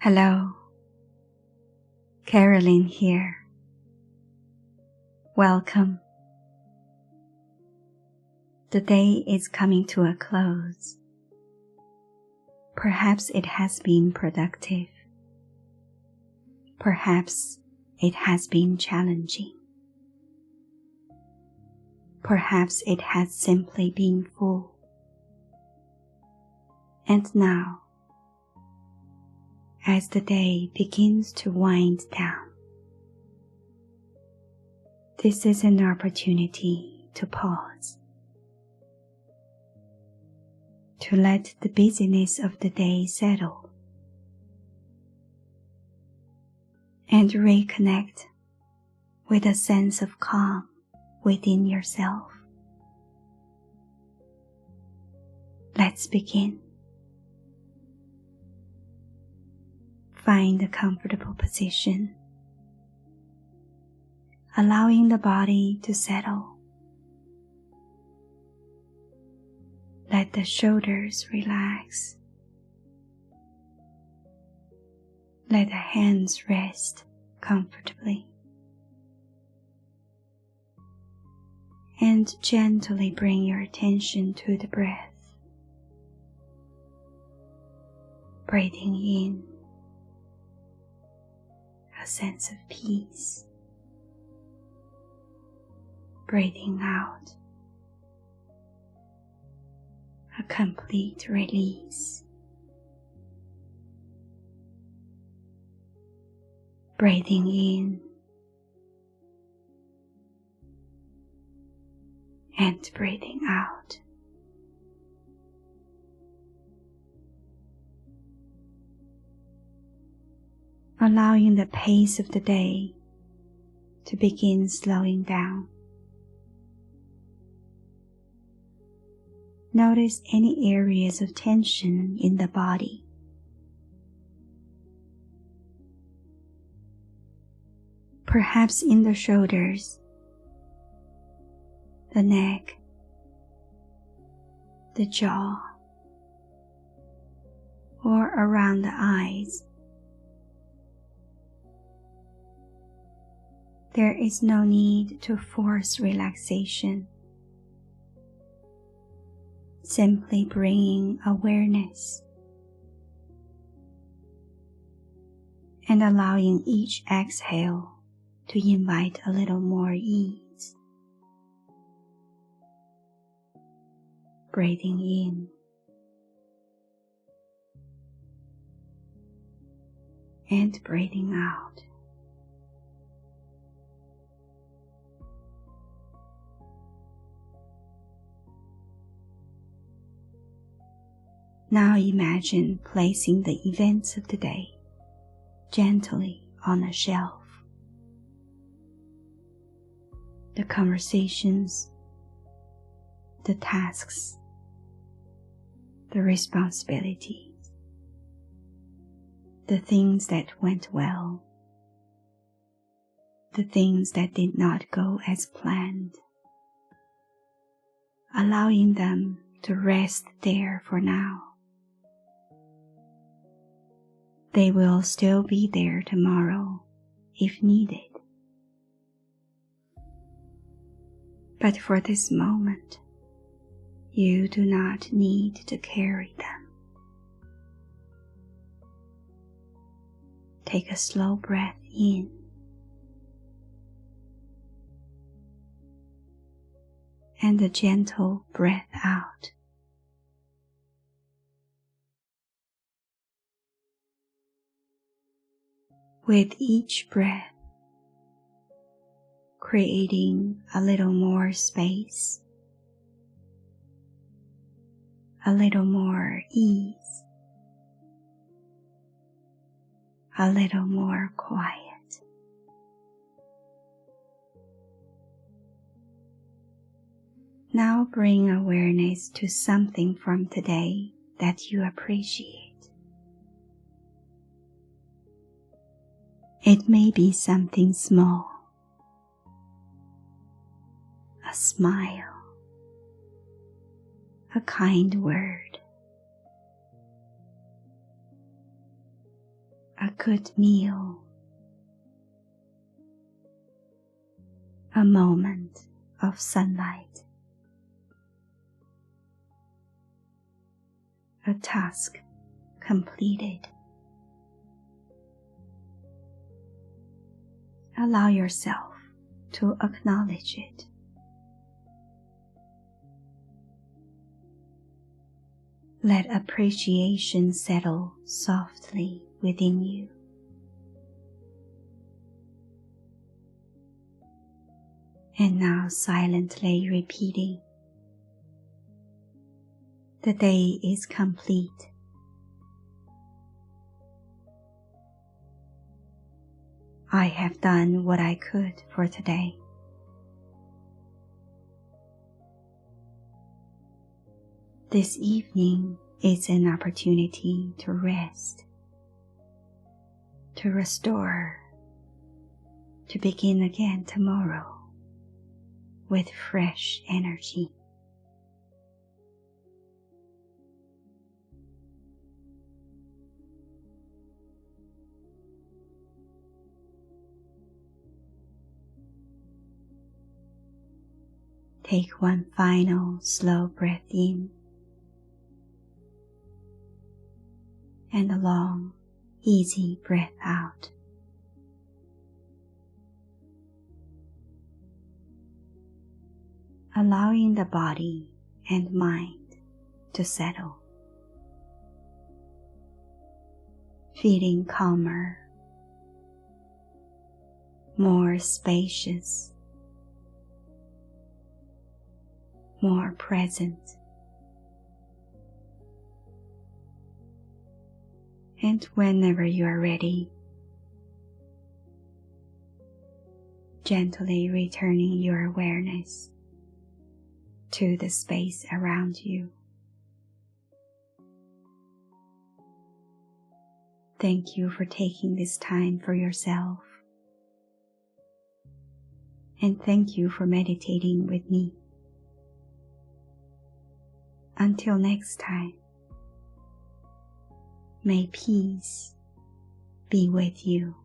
Hello, Carolyn here. Welcome. The day is coming to a close. Perhaps it has been productive. Perhaps it has been challenging. Perhaps it has simply been full. And now, as the day begins to wind down, this is an opportunity to pause, to let the busyness of the day settle, and reconnect with a sense of calm within yourself. Let's begin. Find a comfortable position, allowing the body to settle. Let the shoulders relax. Let the hands rest comfortably. And gently bring your attention to the breath. Breathing in a sense of peace. Breathing out a complete release. Breathing in and breathing out. Allowing the pace of the day to begin slowing down. Notice any areas of tension in the body. Perhaps in the shoulders, the neck, the jaw, or around the eyes. There is no need to force relaxation. Simply bringing awareness and allowing each exhale to invite a little more ease. Breathing in and breathing out. Now imagine placing the events of the day gently on a shelf. The conversations, the tasks, the responsibilities, the things that went well, the things that did not go as planned, allowing them to rest there for now. They will still be there tomorrow if needed. But for this moment, you do not need to carry them. Take a slow breath in and a gentle breath out. With each breath, creating a little more space, a little more ease, a little more quiet. Now bring awareness to something from today that you appreciate. It may be something small, a smile, a kind word, a good meal, a moment of sunlight, a task completed. Allow yourself to acknowledge it. Let appreciation settle softly within you. And now silently repeating, the day is complete. I have done what I could for today. This evening is an opportunity to rest, to restore, to begin again tomorrow with fresh energy. Take one final slow breath in and a long, easy breath out. Allowing the body and mind to settle. Feeling calmer, more spacious, more present. And whenever you are ready, gently returning your awareness to the space around you. Thank you for taking this time for yourself. And thank you for meditating with me. Until next time, may peace be with you.